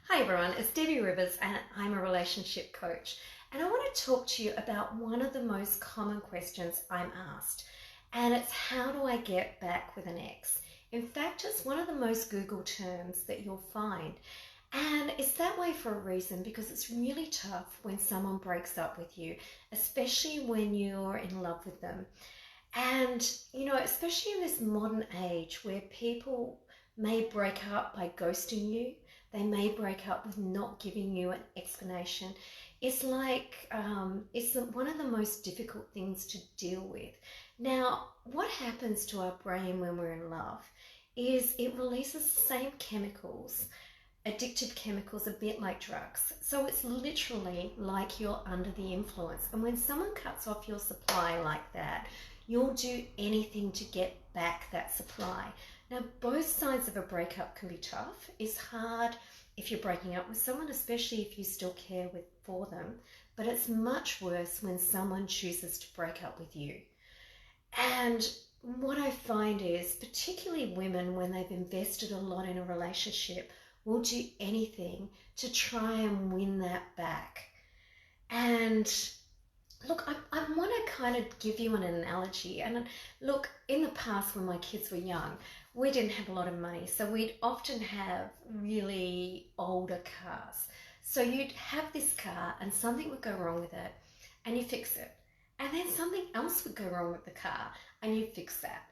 Hi everyone, it's Debbie Rivers and I'm a relationship coach. And I want to talk to you about one of the most common questions I'm asked. And it's how do I get back with an ex? In fact, it's one of the most Googled terms that you'll find. And it's that way for a reason because it's really tough when someone breaks up with you, especially when you're in love with them. And, especially in this modern age where people may break up by ghosting you, they may break up with not giving you an explanation. It's like, it's one of the most difficult things to deal with. Now, what happens to our brain when we're in love is it releases the same chemicals, addictive chemicals, a bit like drugs. So it's literally like you're under the influence. And when someone cuts off your supply like that, you'll do anything to get back that supply. Now, both sides of a breakup can be tough. It's hard if you're breaking up with someone, especially if you still care for them. But it's much worse when someone chooses to break up with you. And what I find is, particularly women, when they've invested a lot in a relationship, will do anything to try and win that back. And look, I want to kind of give you an analogy. And look, in the past when my kids were young, we didn't have a lot of money. So we'd often have really older cars. So you'd have this car and something would go wrong with it and you fix it. And then something else would go wrong with the car and you fix that.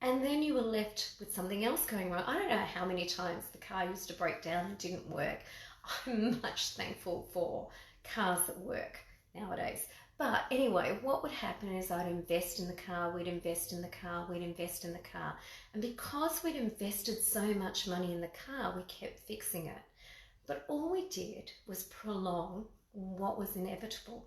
And then you were left with something else going wrong. I don't know how many times the car used to break down and didn't work. I'm much thankful for cars that work nowadays. But anyway, what would happen is I'd invest in the car, we'd invest in the car, we'd invest in the car. And because we'd invested so much money in the car, we kept fixing it. But all we did was prolong what was inevitable.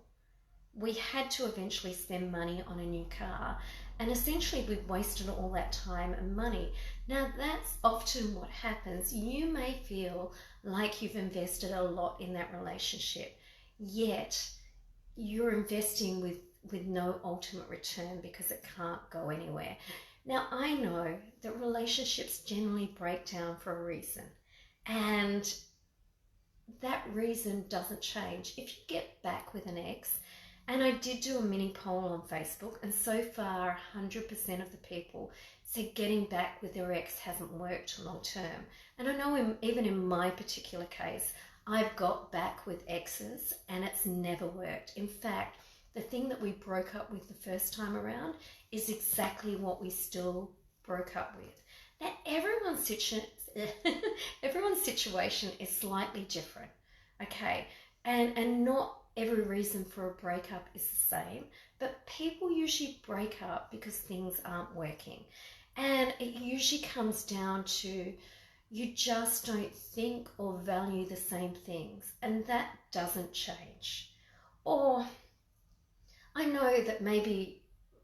We had to eventually spend money on a new car, and essentially we've wasted all that time and money. Now that's often what happens. You may feel like you've invested a lot in that relationship, yet you're investing with no ultimate return because it can't go anywhere. Now I know that relationships generally break down for a reason, and that reason doesn't change. If you get back with an ex, and I did do a mini poll on Facebook, and so far 100% of the people said getting back with their ex hasn't worked long term. And I know even in my particular case, I've got back with exes and it's never worked. In fact, the thing that we broke up with the first time around is exactly what we still broke up with. Now, everyone's situation is slightly different, okay? And not every reason for a breakup is the same, but people usually break up because things aren't working. And it usually comes down to you just don't think or value the same things, and that doesn't change. Or I know that maybe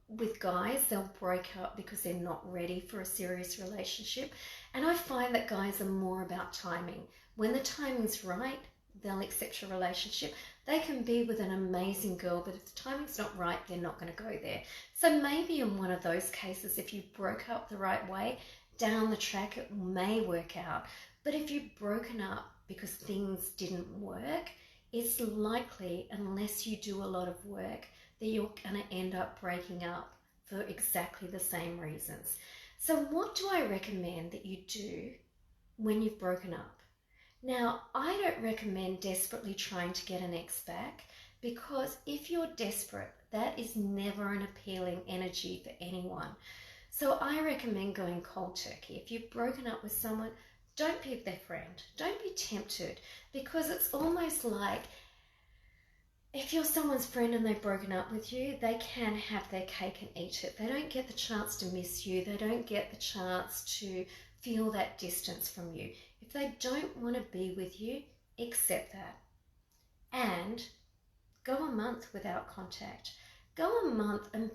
with guys, they'll break up because they're not ready for a serious relationship. And I find that guys are more about timing. When the timing's right, they'll accept your relationship. They can be with an amazing girl, but if the timing's not right, they're not going to go there. So maybe in one of those cases, if you broke up the right way, down the track it may work out. But if you've broken up because things didn't work, it's likely, unless you do a lot of work, that you're going to end up breaking up for exactly the same reasons. So what do I recommend that you do when you've broken up? Now, I don't recommend desperately trying to get an ex back, because if you're desperate, that is never an appealing energy for anyone. So I recommend going cold turkey. If you've broken up with someone, don't be their friend. Don't be tempted, because it's almost like if you're someone's friend and they've broken up with you, they can have their cake and eat it. They don't get the chance to miss you. They don't get the chance to feel that distance from you. If they don't want to be with you, accept that. And go a month without contact. Go a month and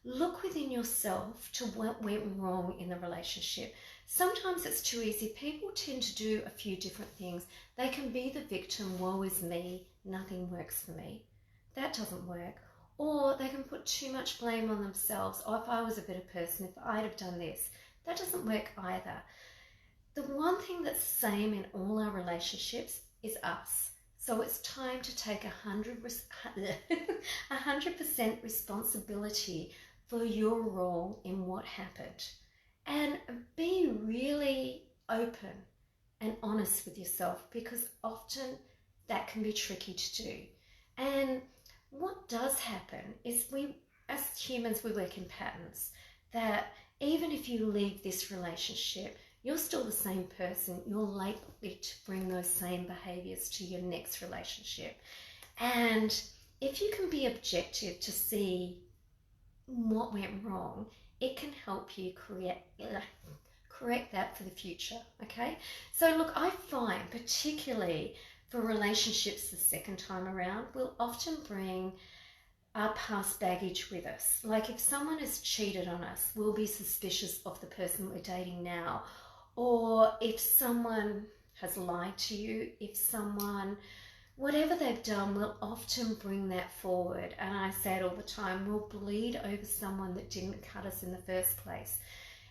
look within yourself to what went wrong in the relationship. Sometimes it's too easy. People tend to do a few different things. They can be the victim, woe is me, nothing works for me. That doesn't work. Or they can put too much blame on themselves. Oh, if I was a better person, if I'd have done this. That doesn't work either. The one thing that's the same in all our relationships is us. So it's time to take 100% responsibility for your role in what happened. And be really open and honest with yourself, because often that can be tricky to do. And what does happen is as humans, we work in patterns that even if you leave this relationship, you're still the same person. You're likely to bring those same behaviors to your next relationship. And if you can be objective to see what went wrong, it can help you correct that for the future. Okay, so look, I find particularly for relationships the second time around, we'll often bring our past baggage with us. Like if someone has cheated on us, we'll be suspicious of the person we're dating now. Or if someone has lied to you, if someone, whatever they've done, we'll often bring that forward. And I say it all the time, we'll bleed over someone that didn't cut us in the first place.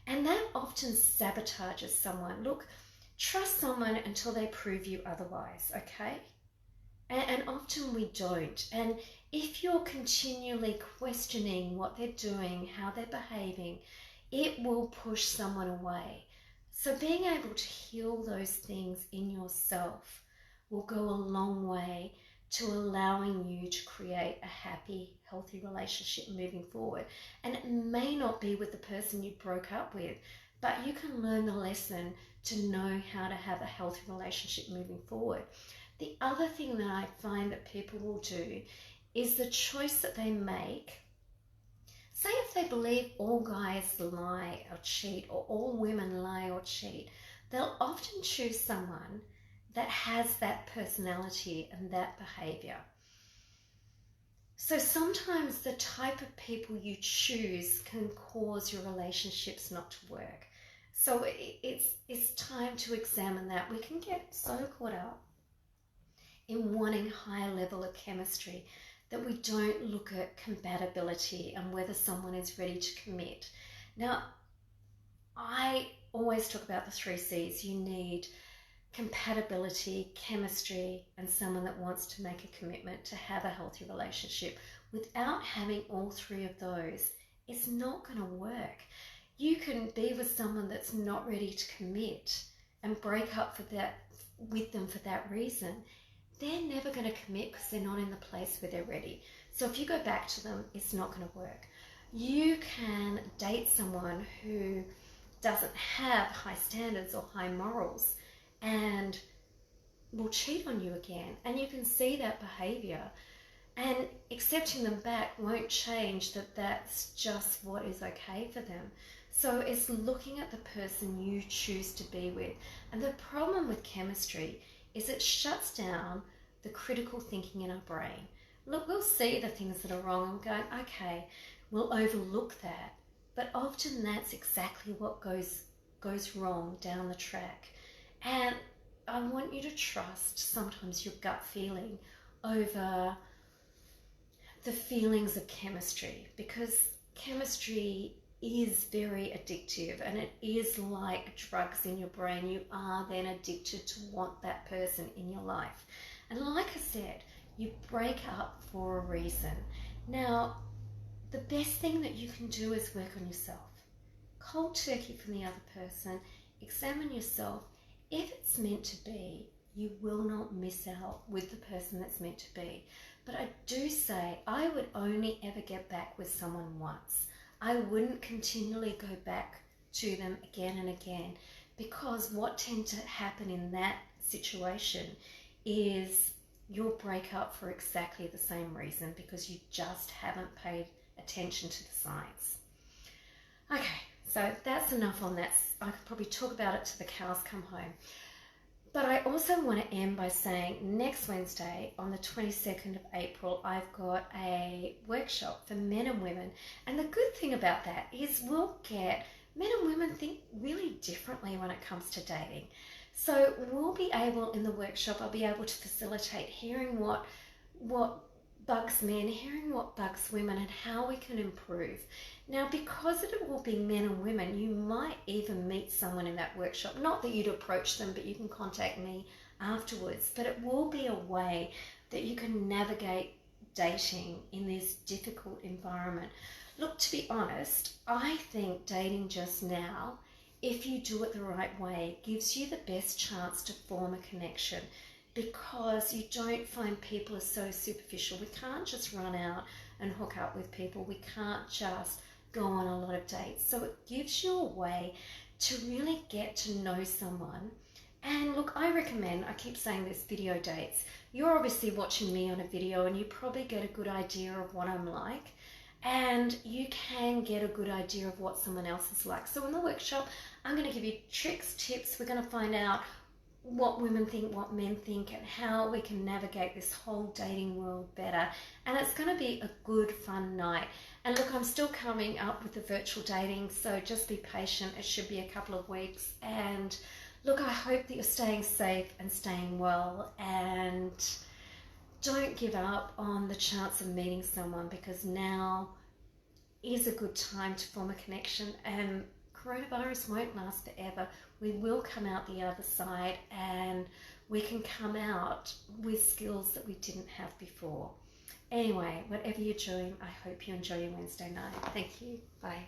And that often sabotages someone. Look, trust someone until they prove you otherwise, okay? And often we don't. And if you're continually questioning what they're doing, how they're behaving, it will push someone away. So being able to heal those things in yourself will go a long way to allowing you to create a happy, healthy relationship moving forward. And it may not be with the person you broke up with, but you can learn the lesson to know how to have a healthy relationship moving forward. The other thing that I find that people will do is the choice that they make. Say if they believe all guys lie or cheat, or all women lie or cheat, they'll often choose someone that has that personality and that behavior. So sometimes the type of people you choose can cause your relationships not to work. So it's time to examine that. We can get so caught up in wanting higher level of chemistry that we don't look at compatibility and whether someone is ready to commit. Now, I always talk about the 3 C's. You need compatibility, chemistry, and someone that wants to make a commitment to have a healthy relationship. Without having all 3 of those, it's not going to work. You can be with someone that's not ready to commit and break up with them for that reason. They're never going to commit because they're not in the place where they're ready. So if you go back to them, it's not going to work. You can date someone who doesn't have high standards or high morals and will cheat on you again. And you can see that behavior. And accepting them back won't change that that's just what is okay for them. So it's looking at the person you choose to be with. And the problem with chemistry is it shuts down the critical thinking in our brain. Look, we'll see the things that are wrong and going, okay, we'll overlook that. But often that's exactly what goes wrong down the track. And I want you to trust sometimes your gut feeling over the feelings of chemistry, because chemistry is very addictive and it is like drugs in your brain. You are then addicted to want that person in your life. And like I said, you break up for a reason. Now, the best thing that you can do is work on yourself. Cold turkey from the other person. Examine yourself. If it's meant to be, you will not miss out with the person that's meant to be. But I do say I would only ever get back with someone once. I wouldn't continually go back to them again and again, because what tends to happen in that situation is you'll break up for exactly the same reason, because you just haven't paid attention to the signs. Okay, so that's enough on that. I could probably talk about it till the cows come home. But I also want to end by saying next Wednesday on the 22nd of April, I've got a workshop for men and women. And the good thing about that is we'll get men and women think really differently when it comes to dating. So we'll be able, in the workshop, I'll be able to facilitate hearing what bugs men, hearing what bugs women, and how we can improve. Now, because it will be men and women, you might even meet someone in that workshop. Not that you'd approach them, but you can contact me afterwards. But it will be a way that you can navigate dating in this difficult environment. Look, to be honest, I think dating just now, if you do it the right way, gives you the best chance to form a connection, because you don't find people are so superficial. We can't just run out and hook up with people. We can't just go on a lot of dates. So it gives you a way to really get to know someone. And look, I recommend, I keep saying this, video dates. You're obviously watching me on a video and you probably get a good idea of what I'm like, and you can get a good idea of what someone else is like. So in the workshop, I'm going to give you tricks, tips. We're going to find out what women think, what men think, and how we can navigate this whole dating world better. And it's going to be a good, fun night. And look, I'm still coming up with the virtual dating, so just be patient. It should be a couple of weeks. And look, I hope that you're staying safe and staying well, and don't give up on the chance of meeting someone, because now is a good time to form a connection, and coronavirus won't last forever. We will come out the other side, and we can come out with skills that we didn't have before. Anyway, whatever you're doing, I hope you enjoy your Wednesday night. Thank you. Bye.